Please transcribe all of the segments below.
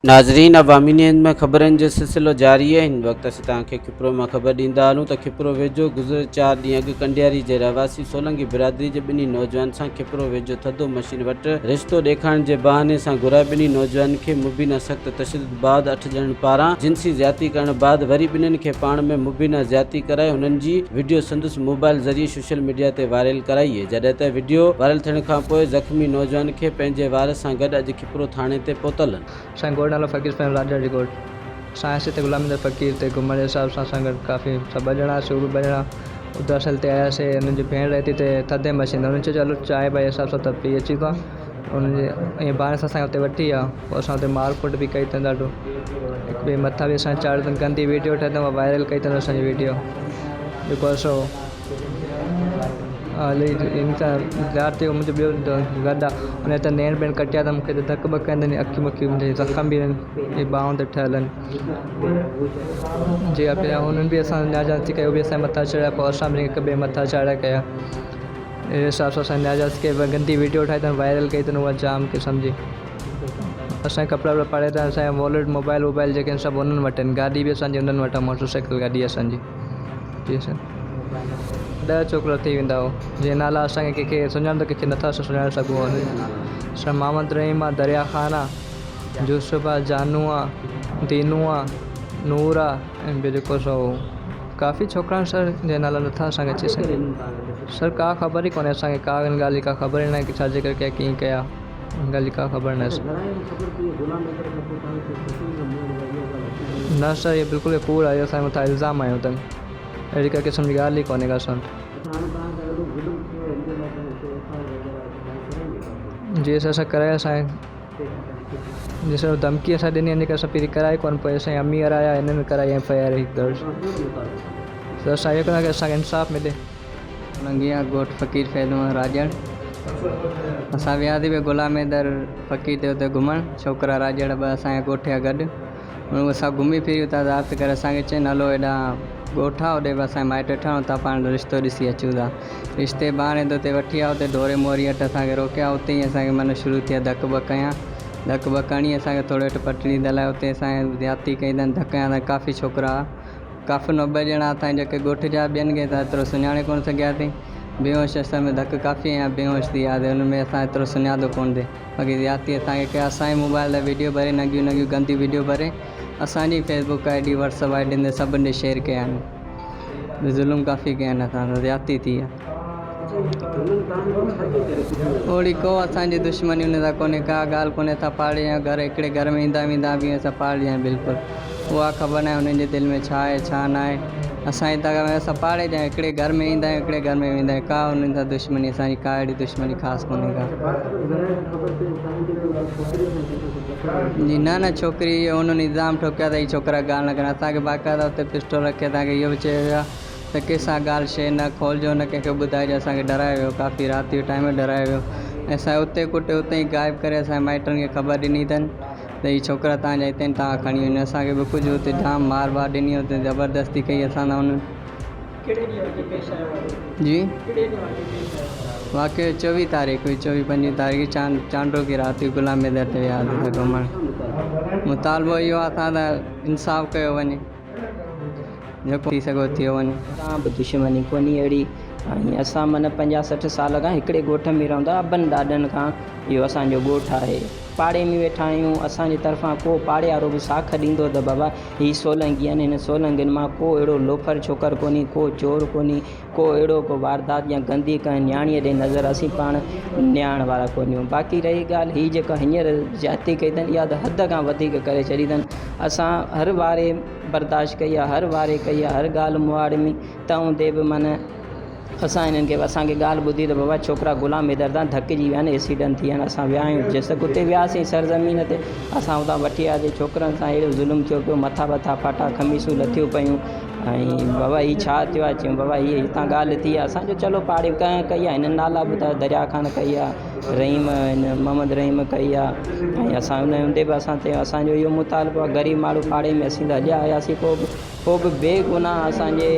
नाज़रीन अवामी न्यूज़ में ख़बरनि जो सिलसिलो जारी है। हिन वक़्तु असीं तव्हांखे खिपरो मां ख़बर ॾींदा हलूं त खिपरो वेझो गुज़िरियल 4 ॾींहं अॻु कंडियारी जे रहवासी सोलंकी बिरादरी जे ॿिन्ही नौजवान सां खिपरो वेझो थधो मशीन वटि रिश्तो ॾेखारण जे बहाने सां घुराए ॿिन्ही नौजवाननि खे मुबीना सख़्त तशदुद बाद 8 ॼणनि पारां जिनसी ज़्यादती करण बाद वरी ॿिन्हिनि खे पाण में मुबीना ज़्यादती कराए हुननि जी वीडियो संदसि मोबाइल ज़रिए सोशल मीडिया ते वायरल कराई आहे। जॾहिं त वीडियो वायरल थियण खां पोइ ज़ख़्मी नौजवान खे पंहिंजे वार सां गॾु अॼु खिपरो थाणे ते पहुतल गोड फ़कीर फैम राजा जी गोड साइंस ते गुलाम फ़कीर ते घुमण जे हिसाब सां असां गॾु काफ़ी सभु ॼणा शुरू ॿ उधर असल ते आयासीं। हुननि जी भेण रहती ते थधे मशीन हुननि चयो चलो चांहि भाई हिसाब सां त पी अची था हुननि जे ईअं ॿार सां असांखे हुते वठी आहे। पोइ असां हुते मारकुट बि कई अथनि ॾाढो हिकु ॿिए मथां बि असां चाढ़ियो अथनि गंदी वीडियो ठाही अथऊं वायरल कई अथनि असांजी वीडियो जेको असां हली इंसान विद्यार्थी मुंहिंजो ॿियो गॾु आहे हुन त नेण बेण कटिया त मूंखे त धक ॿक आहिनि अखियूं मखियूं मुंहिंजे ज़ख़्म बि आहिनि ॿाहुनि ते ठहियल आहिनि जी पिया हुननि बि असां न्याजास्ती कयो बि असांजे मथां चढ़िया पोइ असां बि हिक ॿिए मथां चाढ़िया कया। अहिड़े हिसाब सां असां न्याजास्ती कई गंदी वीडियो ठाही अथनि वायरल कई अथनि उहा जाम खे सम्झी असांजे कपिड़ा वपिड़ा पाड़े था असांजा वॉलेट मोबाइल वोबाइल जेके आहिनि सभु हुननि वटि आहिनि गाॾी बि असांजी हुननि वटि आहे मोटरसाइकिल गाॾी असांजी जी सर 10 छोकिरा थी वेंदा हो जीअं नाला असांखे कंहिंखे सुञाणंदो कंहिंखे नथा सुञाणे सघूं असां मोहम्मद रहीम आहे दरिया ख़ान आहे यूसुफ आहे जानू आहे दीनू आहे नूर आहे ऐं ॿियो जेको सो काफ़ी छोकिरा आहिनि सर जंहिं नाला नथा असांखे अची सघे सर का ख़बर ई कोन्हे असांखे का हिन ॻाल्हि जी का ख़बर ई न आहे की छाजे करे कया कीअं कया हिन ॻाल्हि जी का ख़बर न आहे न सर इहे बिल्कुलु कूड़ आहे असांजे मथां इल्ज़ाम आयो अथनि अहिड़ी का क़िस्म जी ॻाल्हि ई कोन्हे का असां जी असां कराए असांजे जी सर धमकी असां ॾिनी जेका असां पहिरीं कराए कोन पोइ असांजी अम्मी वारा आया हिननि कराई FIR हिकु दर्ज त असां इहो कंदा की असांखे इंसाफ़ मिले लंगिया ॻोठ फ़कीर फैदम राजड़ असां वियासीं पिया गुलाम हैदर फ़कीर ते हुते घुमणु छोकिरा राजड़ ॿ असांजे ॻोठ जा गॾु हुन असां घुमी फिरी था राति करे असांखे चवनि हलो हेॾा ॻोठ आहे होॾे बि असांजे माइट ठहूं था पाण रिश्तो ॾिसी अचूं था रिश्ते ॿार त हुते वठी आहे हुते डोरे मोरी अट असांखे रोकिया उते ई असांखे माना शुरू थिया धक ॿ कयां धक ॿ करणी असांखे थोरो हेठि पटड़ी दलाए उते असांजे ज़्यादती कई अथनि धकया त काफ़ी छोकिरा काफ़ी 9 ॼणा असांजे जेके ॻोठ जा ॿियनि खे त एतिरो सुञाणे कोन सघियासीं बेहोश असां में धक काफ़ी ऐं बेहोश थी वियासीं हुन में असां एतिरो सुञातो कोन थिए बाक़ी ज़्यादती असांखे कया असांजे मोबाइल ते वीडियो भरे नंगियूं गंदी वीडियो भरे असांजी फेसबुक ID WhatsApp ID ते सभिनी ॾे शेयर कया आहिनि ज़ुल्म काफ़ी कया आहिनि असां सां ज़्यादती थी आहे ओड़ी को असांजी दुश्मनी हुन सां कोन्हे का ॻाल्हि कोन्हे असां पाड़े या घर हिकिड़े घर में ईंदा वेंदा बि असां पाड़े आहियूं बिल्कुलु उहा ख़बर न आहे हुननि जे दिलि में छा आहे छा न आहे असांजी त असां पाड़े जा हिकिड़े घर में ईंदा आहियूं हिकिड़े घर में वेंदा आहियूं का हुननि सां दुश्मनी असांजी का अहिड़ी दुश्मनी ख़ासि कोन्हे का जी न छोकिरी हुननि इल्ज़ाम ठोकिया त हीअ छोकिरा ॻाल्हि न कनि असांखे बाक़ाइदा हुते पिस्टल रखे तव्हांखे इहो बि चयो वियो आहे त कंहिंसां ॻाल्हि शइ न खोलिजो न कंहिंखे ॿुधाइजो असांखे डरायो वियो काफ़ी राति जो टाइम डरायो वियो ऐं असां उते कुटे उते ई गाइब करे असांजे माइटनि खे ख़बर ॾिनी अथनि त हीअ छोकिरा तव्हांजा हिते तव्हां खणी वञो असांखे बि कुझु हुते जाम मार वार ॾिनी हुते ज़बरदस्ती कई असां सां हुननि जी वाक़ई 24 तारीख़ हुई 24-25 तारीख़ चांडो की राति गुलाम हैदर ते वियासीं त घुमणु मुतालबो इहो आहे असां त इंसाफ़ कयो वञे जेको थी सघो थियो वञे का बि दुश्मनी कोन्हे अहिड़ी ऐं असां माना 50-60 साल खां हिकिड़े ॻोठ में रहंदा अबनि ॾाॾनि खां इहो असांजो ॻोठु आहे पाड़े में वेठा आहियूं असांजे तरफ़ां को पाड़े वारो बि साख ॾींदो त बाबा हीअ सोलंकी आहिनि हिन सोलंकियुनि मां को अहिड़ो लोफर छोकर कोन्हे को चोर कोन्हे को अहिड़ो को वारदात या गंदी कंहिं न्याणीअ ॾे नज़र असीं पाण न्याण वारा कोन्हियूं। बाक़ी रही ॻाल्हि हीअ जेका हींअर ज़्यादती कई अथनि इहा त हद खां वधीक करे छॾी अथनि असां हर वारे बर्दाश्त कई आहे हर वारे कई आहे हर ॻाल्हि मुआड़ में त हूंदे बि माना असां हिननि खे असांखे ॻाल्हि ॿुधी त बाबा छोकिरा गुलाम हैदर तां धकिजी विया आहिनि एक्सीडेंट थी विया आहिनि असां विया आहियूं जेसि तक उते वियासीं सरज़मीन ते असां हुतां वठी आयासीं छोकिरनि सां अहिड़ो ज़ुल्म थियो पियो मथा वथा फाटा खमीसूं लथियूं पियूं ऐं बाबा हीअ छा थियो आहे चयूं बाबा हीअ हितां ॻाल्हि थी आहे असांजो चलो पाड़े कई आहे हिननि नाला ॿुधायो दरिया ख़ान कई आहे रहीम हिन मोहम्मद रहीम कई आहे ऐं असां हुन हूंदे बि असां ते असांजो इहो मुतालबो आहे ग़रीब माण्हू पाड़े में असीं त अॻियां आयासीं पोइ बि बेगुनाह असांजे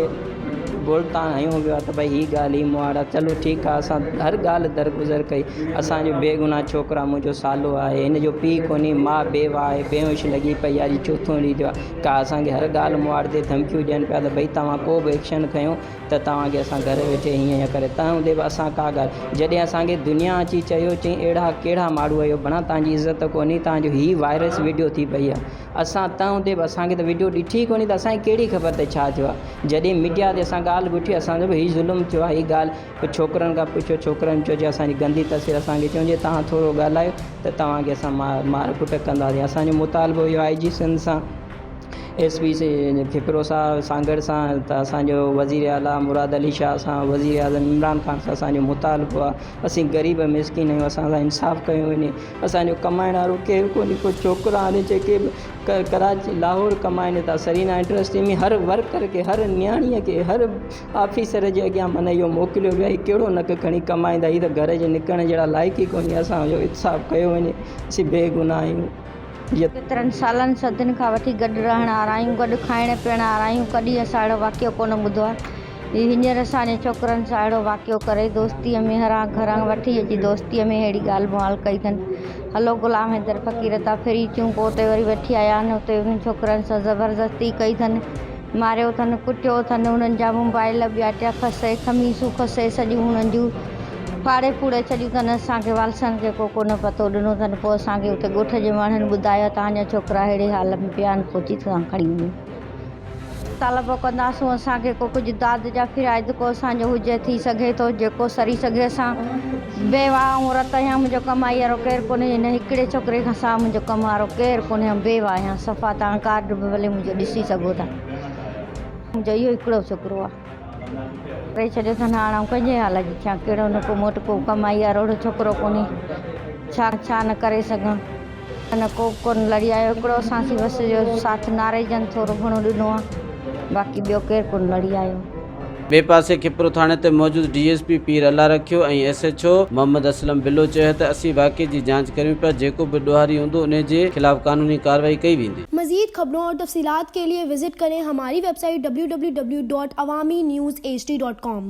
ॻोल्हता आहियूं वियो आहे त भई हीअ ॻाल्हि ही मुआड़ आहे। चलो ठीकु आहे, असां हर ॻाल्हि दरगुज़र कई। असांजो बेगुनाह छोकिरा, मुंहिंजो सालो आहे, हिन जो पीउ कोन्हे, मां बेवा आहे, बेहोश लॻी पई आहे, अॼु चोथों ॾींहुं थियो आहे। का असांखे हर ॻाल्हि मुआड़ ते धमकियूं ॾियनि पिया त भई तव्हां को बि एक्शन खयो त तव्हांखे असां घर वेठे हीअं करे तव्हां हूंदे बि असां का ॻाल्हि। जॾहिं असांखे दुनिया अची चयो चई अहिड़ा कहिड़ा माण्हू आहियो, भला तव्हांजी इज़त कोन्हे, तव्हांजो हीअ वायरस वीडियो थी पई आहे। असां तव्हां हूंदे बि असांखे त वीडियो ॾिठी कोन्हे त असांखे कहिड़ी ख़बर त छा थियो आहे। जॾहिं मीडिया ते असां ॻाल्हि ॿुधी, असांजो बि हीउ ज़ुल्म थियो आहे, हीअ ॻाल्हि छोकिरनि खां पुछो, छोकिरनि चयो जे असांजी गंदी तस्वीर असांखे चवजे तव्हां थोरो ॻाल्हायो त तव्हांखे असां मार कुट कंदासीं। असांजो मुतालबो इहो IG सिंध सां, SP से फिपरो सां सांगड़ सां, त असांजो वज़ीर आला मुराद अली शाह सां, वज़ीर आज़म इमरान ख़ान सां असांजो मुतालबो आहे। असीं ग़रीब मिसकिन आहियूं, असां सां इंसाफ़ कयो वञे। असांजो कमाइण वारो केरु कोन्हे, को छोकिरा हाणे जेके बि कराची लाहौर कमाइनि था, सरीना इंडस्ट्री में हर वर्कर खे, हर न्याणीअ खे, हर ऑफिसर जे अॻियां माना इहो मोकिलियो वियो आहे, कहिड़ो नक खणी कमाईंदा, हीअ त घर जे निकिरण जहिड़ा लाइक़ ई कोन्हे। असांजो इंसाफ़ कयो वञे, असीं बेगुनाह आहियूं। केतिरनि सालनि सदियुनि खां वठी गॾु रहण वारा आहियूं, गॾु खाइण पीअण वारा आहियूं, कॾहिं असां अहिड़ो वाक़ियो कोन ॿुधो आहे। हींअर असांजे छोकिरनि सां अहिड़ो वाक़ियो करे दोस्तीअ में घरां वठी अची दोस्तीअ में अहिड़ी ॻाल्हि मुहाल कई अथनि। हलो ग़ुलाम हैदर फ़क़ीर था फिरी अचूं, पोइ उते वरी वठी आया आहिनि, उते उन्हनि छोकिरनि सां ज़बरदस्ती कई अथनि, मारियो अथनि, कुटियो अथनि, उन्हनि जा मोबाइल ॿिया खसे, खमीसूं खसे, सॼियूं उन्हनि जूं फाड़े फूड़े छॾियूं अथनि। असांखे वालसनि खे को कोन पतो ॾिनो अथनि। पोइ असांखे उते ॻोठ जे माण्हुनि ॿुधायो तव्हांजा छोकिरा अहिड़े हाल में पिया आहिनि, पहुची तव्हां खणी वञो। तालबो कंदासूं, असांखे को कुझु दाद जा फिराइद को असांजो हुजे, थी सघे थो जेको सरी सघे। असां बेवा औरत आहियां, मुंहिंजो कमाई वारो केरु कोन्हे, हिन हिकिड़े छोकिरे खां सां मुंहिंजो कम वारो केरु कोन्हे, बेवा आहियां सफ़ा। तव्हां कार्ड बि भले मुंहिंजो ॾिसी सघो था, मुंहिंजो इहो हिकिड़ो छोकिरो आहे। करे छॾियो अथनि, हाणे कंहिंजे हाल जी छा, कहिड़ो न को मोट को कमाई वारो अहिड़ो छोकिरो कोन्हे, छा न करे सघां। न को कोन लड़ी आयो, हिकिड़ो असांसी बस जो साथ नारेजन थोरो घणो ॾिनो आहे, बाक़ी ॿियो केरु कोन लड़ी आयो। ॿिए पासे खिपरो थाणे ते मौजूदु DSP पीर अल्लाह रखियो ऐं SHO मोहम्मद असलम बिलो चयो त असीं वाक़े जी जांच करियूं पिया, जेको बि ॾोहारी हूंदो उन जे खिलाफ़ कानूनी कार्रवाई कई वेंदी। मज़ीद खबरों और तफसीलात के लिए विजिट करें हमारी वेबसाइट www.awamiNewsHD.com।